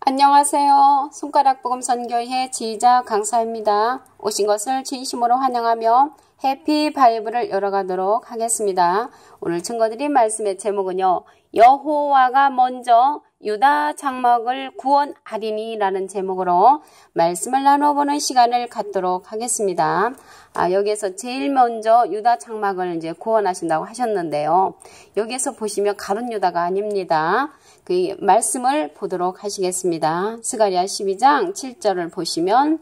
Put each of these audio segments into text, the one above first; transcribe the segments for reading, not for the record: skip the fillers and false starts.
안녕하세요. 손가락복음 선교회 지휘자 강사입니다. 오신 것을 진심으로 환영하며 해피 바이블을 열어가도록 하겠습니다. 오늘 증거드린 말씀의 제목은요. 여호와가 먼저 유다 장막을 구원하리니 라는 제목으로 말씀을 나눠보는 시간을 갖도록 하겠습니다. 여기에서 제일 먼저 유다 장막을 이제 구원하신다고 하셨는데요. 여기에서 보시면 가룟 유다가 아닙니다. 그 말씀을 보도록 하시겠습니다. 스가랴 12장 7절을 보시면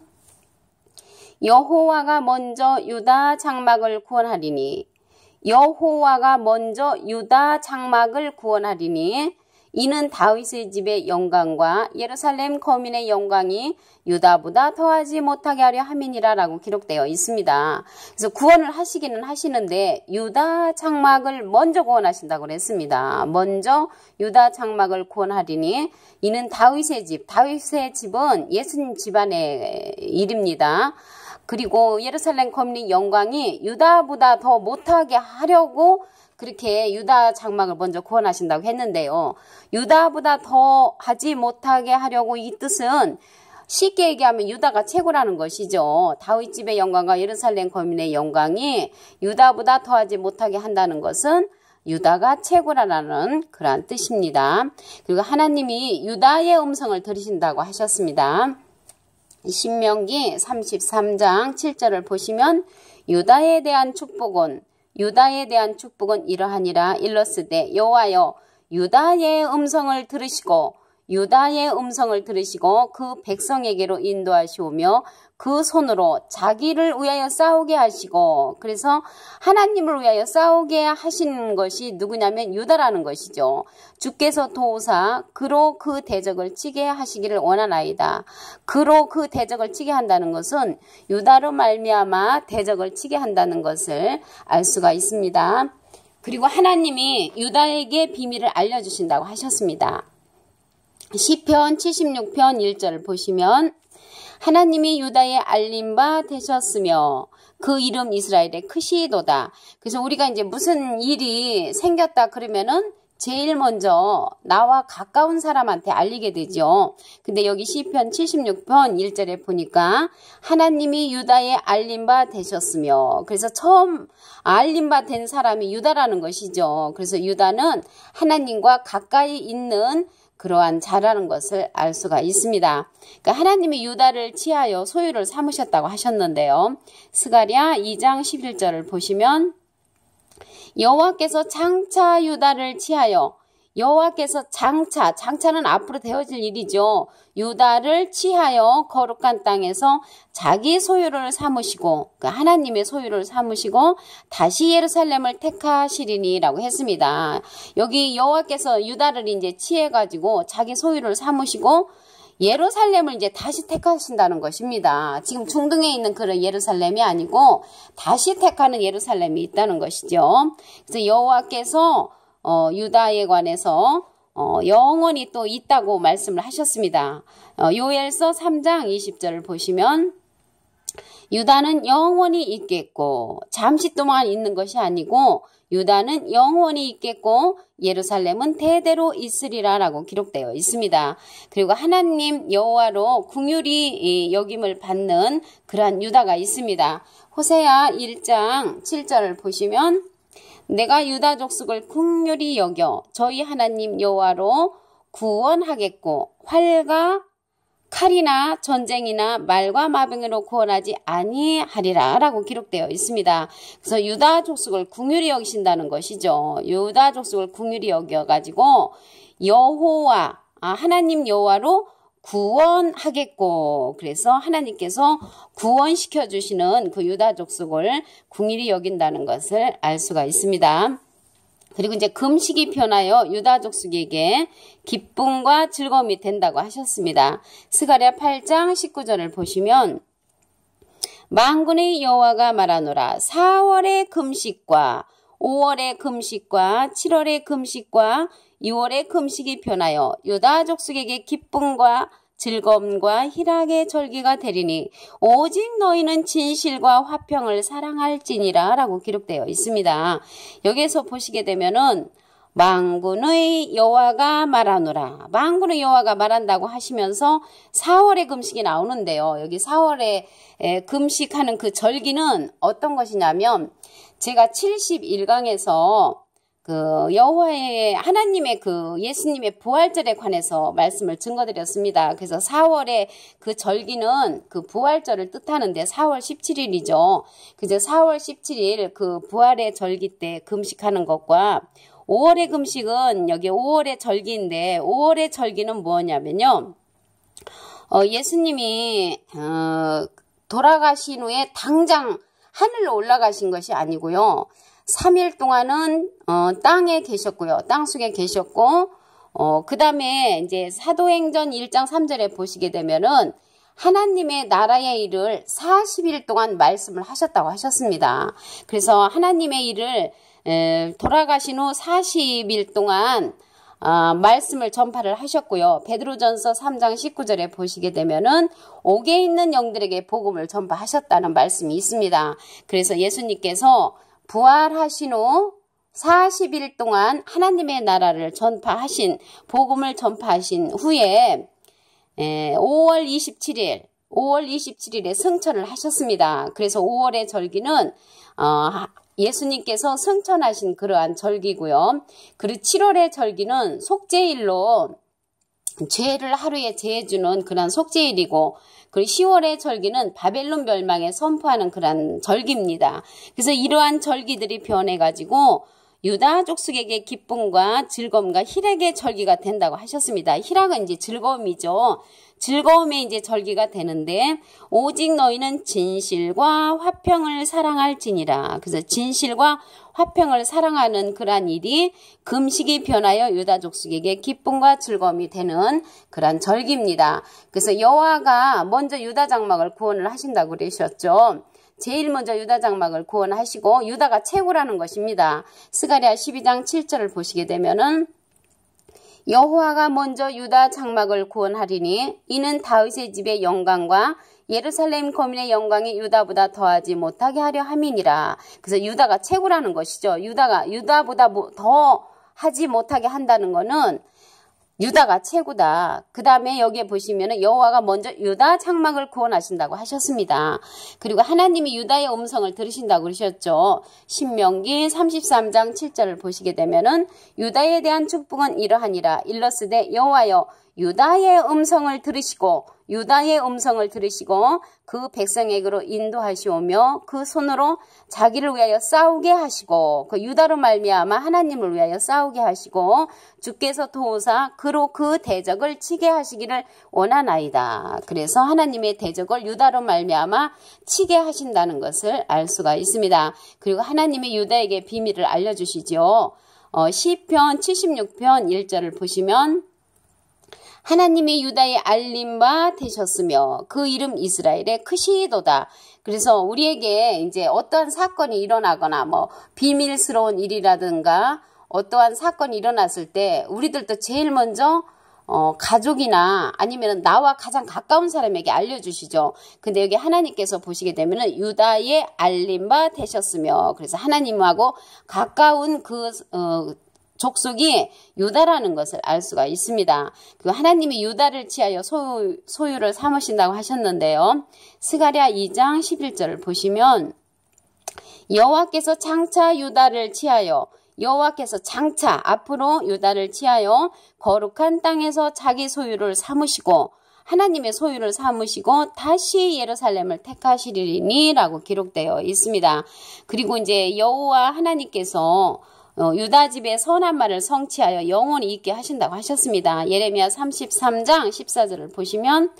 여호와가 먼저 유다 장막을 구원하리니 여호와가 먼저 유다 장막을 구원하리니 이는 다윗의 집의 영광과 예루살렘 거민의 영광이 유다보다 더하지 못하게 하려 함이니라 라고 기록되어 있습니다. 그래서 구원을 하시기는 하시는데 유다 장막을 먼저 구원하신다고 그랬습니다. 먼저 유다 장막을 구원하리니 이는 다윗의 집, 다윗의 집은 예수님 집안의 일입니다. 그리고 예루살렘 거민의 영광이 유다보다 더 못하게 하려고 그렇게 유다 장막을 먼저 구원하신다고 했는데요. 유다보다 더 하지 못하게 하려고 이 뜻은 쉽게 얘기하면 유다가 최고라는 것이죠. 다윗 집의 영광과 예루살렘 거민의 영광이 유다보다 더하지 못하게 한다는 것은 유다가 최고라는 그러한 뜻입니다. 그리고 하나님이 유다의 음성을 들으신다고 하셨습니다. 신명기 33장 7절을 보시면 유다에 대한 축복은 이러하니라 일렀으되 여호와여 유다의 음성을 들으시고 그 백성에게로 인도하시오며 그 손으로 자기를 위하여 싸우게 하시고, 그래서 하나님을 위하여 싸우게 하신 것이 누구냐면 유다라는 것이죠. 주께서 도우사 그로 그 대적을 치게 하시기를 원하나이다. 그로 그 대적을 치게 한다는 것은 유다로 말미암아 대적을 치게 한다는 것을 알 수가 있습니다. 그리고 하나님이 유다에게 비밀을 알려주신다고 하셨습니다. 시편 76편 1절을 보시면 하나님이 유다에 알린 바 되셨으며 그 이름 이스라엘의 크시도다. 그래서 우리가 이제 무슨 일이 생겼다 그러면은 제일 먼저 나와 가까운 사람한테 알리게 되죠. 근데 여기 시편 76편 1절에 보니까 하나님이 유다에 알린 바 되셨으며, 그래서 처음 알린 바 된 사람이 유다라는 것이죠. 그래서 유다는 하나님과 가까이 있는 그러한 자라는 것을 알 수가 있습니다. 그러니까 하나님이 유다를 취하여 소유를 삼으셨다고 하셨는데요. 스가랴 2장 11절을 보시면 여호와께서 장차 유다를 취하여, 여호와께서 장차는 앞으로 되어질 일이죠. 유다를 취하여 거룩한 땅에서 자기 소유를 삼으시고, 그러니까 하나님의 소유를 삼으시고 다시 예루살렘을 택하시리니 라고 했습니다. 여기 여호와께서 유다를 이제 취해가지고 자기 소유를 삼으시고 예루살렘을 이제 다시 택하신다는 것입니다. 지금 중동에 있는 그런 예루살렘이 아니고 다시 택하는 예루살렘이 있다는 것이죠. 그래서 여호와께서 유다에 관해서 영원히 또 있다고 말씀을 하셨습니다. 요엘서 3장 20절을 보시면 유다는 영원히 있겠고, 잠시 동안 있는 것이 아니고 유다는 영원히 있겠고 예루살렘은 대대로 있으리라 라고 기록되어 있습니다. 그리고 하나님 여호와로 긍휼히 여김을 받는 그러한 유다가 있습니다. 호세아 1장 7절을 보시면 내가 유다 족속을 긍휼히 여겨 저희 하나님 여호와로 구원하겠고 활과 칼이나 전쟁이나 말과 마병으로 구원하지 아니하리라 라고 기록되어 있습니다. 그래서 유다 족속을 긍휼히 여기신다는 것이죠. 유다 족속을 긍휼히 여겨가지고 하나님 여호와로 구원하겠고, 그래서 하나님께서 구원시켜 주시는 그 유다 족속을 긍휼히 여긴다는 것을 알 수가 있습니다. 그리고 이제 금식이 편하여 유다 족속에게 기쁨과 즐거움이 된다고 하셨습니다. 스가랴 8장 19절을 보시면 만군의 여호와가 말하노라 4월의 금식과 5월의 금식과 7월의 금식과 6월의 금식이 편하여 유다 족속에게 기쁨과 즐거움과 희락의 절기가 되리니 오직 너희는 진실과 화평을 사랑할지니라 라고 기록되어 있습니다. 여기에서 보시게 되면은 만군의 여호와가 말하노라. 만군의 여호와가 말한다고 하시면서 4월의 금식이 나오는데요. 여기 4월에 금식하는 그 절기는 어떤 것이냐면 제가 71강에서 그 여호와의 하나님의 그 예수님의 부활절에 관해서 말씀을 증거드렸습니다. 그래서 4월의 그 절기는 그 부활절을 뜻하는데 4월 17일이죠. 그래서 4월 17일 그 부활의 절기 때 금식하는 것과 5월의 금식은 여기 5월의 절기인데 5월의 절기는 뭐냐면요. 예수님이 돌아가신 후에 당장 하늘로 올라가신 것이 아니고요. 3일 동안은 땅에 계셨고요. 땅 속에 계셨고 그 다음에 이제 사도행전 1장 3절에 보시게 되면은 하나님의 나라의 일을 40일 동안 말씀을 하셨다고 하셨습니다. 그래서 하나님의 일을 돌아가신 후 40일 동안 말씀을 전파를 하셨고요. 베드로전서 3장 19절에 보시게 되면은 옥에 있는 영들에게 복음을 전파하셨다는 말씀이 있습니다. 그래서 예수님께서 부활하신 후 40일 동안 하나님의 나라를 전파하신 복음을 전파하신 후에 5월 27일에 승천을 하셨습니다. 그래서 5월의 절기는 예수님께서 승천하신 그러한 절기고요. 그리고 7월의 절기는 속죄일로 죄를 하루에 제해주는 그런 속죄일이고, 그리고 10월의 절기는 바벨론 멸망에 선포하는 그런 절기입니다. 그래서 이러한 절기들이 변해가지고 유다 족속에게 기쁨과 즐거움과 희락의 절기가 된다고 하셨습니다. 희락은 이제 즐거움이죠. 즐거움의 이제 절기가 되는데, 오직 너희는 진실과 화평을 사랑할지니라. 그래서 진실과 화평을 사랑하는 그러한 일이 금식이 변하여 유다 족속에게 기쁨과 즐거움이 되는 그러한 절기입니다. 그래서 여호와가 먼저 유다 장막을 구원을 하신다고 그러셨죠. 제일 먼저 유다 장막을 구원하시고 유다가 최고라는 것입니다. 스가랴 12장 7절을 보시게 되면은 여호와가 먼저 유다 장막을 구원하리니 이는 다윗의 집의 영광과 예루살렘 거민의 영광이 유다보다 더하지 못하게 하려 함이니라. 그래서 유다가 최고라는 것이죠. 유다보다 더 하지 못하게 한다는 것은 유다가 최고다. 그 다음에 여기에 보시면은 여호와가 먼저 유다 장막을 구원하신다고 하셨습니다. 그리고 하나님이 유다의 음성을 들으신다고 그러셨죠. 신명기 33장 7절을 보시게 되면은 유다에 대한 축복은 이러하니라. 일러스되 여호와여 유다의 음성을 들으시고 그 백성에게로 인도하시오며 그 손으로 자기를 위하여 싸우게 하시고 그 유다로 말미암아 하나님을 위하여 싸우게 하시고 주께서 도우사 그로 그 대적을 치게 하시기를 원하나이다. 그래서 하나님의 대적을 유다로 말미암아 치게 하신다는 것을 알 수가 있습니다. 그리고 하나님이 유다에게 비밀을 알려주시죠. 시편 76편 1절을 보시면 하나님이 유다의 알림바 되셨으며 그 이름 이스라엘의 크시도다. 그래서 우리에게 이제 어떠한 사건이 일어나거나 뭐 비밀스러운 일이라든가 어떠한 사건이 일어났을 때 우리들도 제일 먼저 가족이나 아니면 나와 가장 가까운 사람에게 알려주시죠. 근데 여기 하나님께서 보시게 되면은 유다의 알림바 되셨으며, 그래서 하나님하고 가까운 그 족속이 유다라는 것을 알 수가 있습니다. 그 하나님이 유다를 치하여 소유를 삼으신다고 하셨는데요. 스가랴 2장 11절을 보시면 여호와께서 장차 유다를 치하여 앞으로 유다를 치하여 거룩한 땅에서 자기 소유를 삼으시고 하나님의 소유를 삼으시고 다시 예루살렘을 택하시리니 라고 기록되어 있습니다. 그리고 이제 여호와 하나님께서 유다 집에 선한 말을 성취하여 영원히 있게 하신다고 하셨습니다. 예레미야 33장 14절을 보시면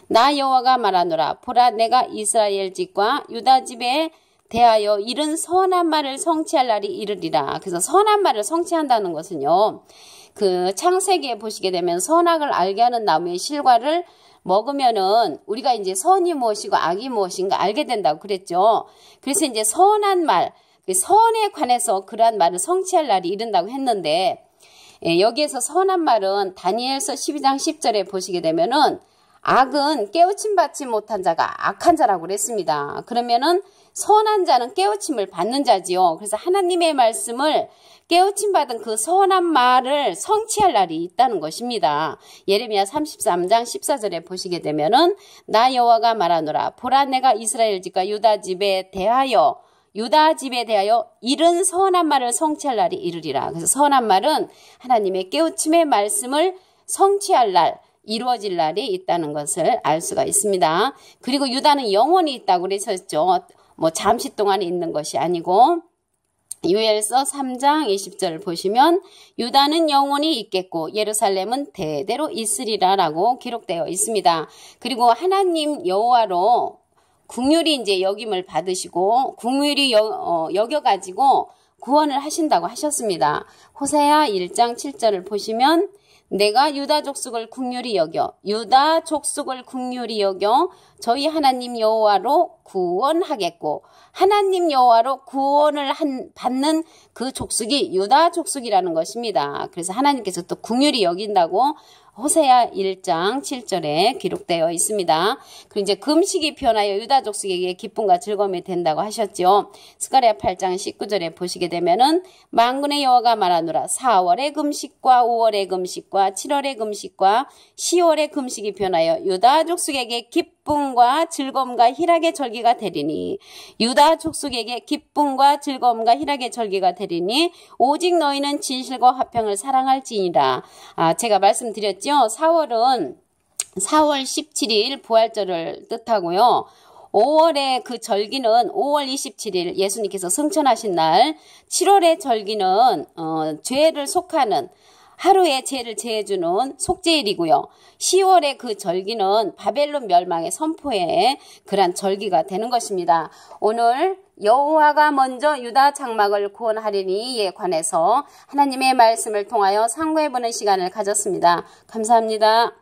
나 여호와가 말하노라 보라 내가 이스라엘 집과 유다 집에 대하여 이른 선한 말을 성취할 날이 이르리라. 그래서 선한 말을 성취한다는 것은요, 그 창세기에 보시게 되면 선악을 알게 하는 나무의 실과를 먹으면은 우리가 이제 선이 무엇이고 악이 무엇인가 알게 된다고 그랬죠. 그래서 이제 선한 말, 선에 관해서 그러한 말을 성취할 날이 이른다고 했는데, 여기에서 선한 말은 다니엘서 12장 10절에 보시게 되면은 악은 깨우침 받지 못한 자가 악한 자라고 그랬습니다. 그러면은 선한 자는 깨우침을 받는 자지요. 그래서 하나님의 말씀을 깨우침 받은 그 선한 말을 성취할 날이 있다는 것입니다. 예레미야 33장 14절에 보시게 되면은 나 여호와가 말하노라 보라 내가 이스라엘 집과 유다 집에 대하여 이른 선한 말을 성취할 날이 이르리라. 그래서 선한 말은 하나님의 깨우침의 말씀을 성취할 날, 이루어질 날이 있다는 것을 알 수가 있습니다. 그리고 유다는 영원히 있다고 그랬었죠. 뭐 잠시 동안 있는 것이 아니고 요엘서 3장 20절을 보시면 유다는 영원히 있겠고 예루살렘은 대대로 있으리라 라고 기록되어 있습니다. 그리고 하나님 여호와로 긍휼히 이제 여김을 받으시고 긍휼히 여겨가지고 구원을 하신다고 하셨습니다. 호세아 1장 7절을 보시면 내가 유다 족속을 긍휼히 여겨 저희 하나님 여호와로 구원하겠고 하나님 여호와로 구원을 받는 그 족속이 유다 족속이라는 것입니다. 그래서 하나님께서 또 긍휼히 여긴다고 호세아 1장 7절에 기록되어 있습니다. 그리고 이제 금식이 변하여 유다 족속에게 기쁨과 즐거움이 된다고 하셨죠. 스가랴 8장 19절에 보시게 되면은 만군의 여호와가 말하노라 4월의 금식과 5월의 금식과 7월의 금식과 10월의 금식이 변하여 유다 족속에게 기쁨과 즐거움과 희락의 절기가 되리니 유다 족속에게 기쁨과 즐거움과 희락의 절기가 되리니 오직 너희는 진실과 화평을 사랑할지니라. 제가 말씀드렸죠. 4월은 4월 17일 부활절을 뜻하고요. 5월의 그 절기는 5월 27일 예수님께서 승천하신 날, 7월의 절기는 죄를 속하는 하루의 죄를 제해주는 속죄일이고요. 10월의 그 절기는 바벨론 멸망의 선포의 그런 절기가 되는 것입니다. 오늘 여호와가 먼저 유다 장막을 구원하리니에 관해서 하나님의 말씀을 통하여 상고해보는 시간을 가졌습니다. 감사합니다.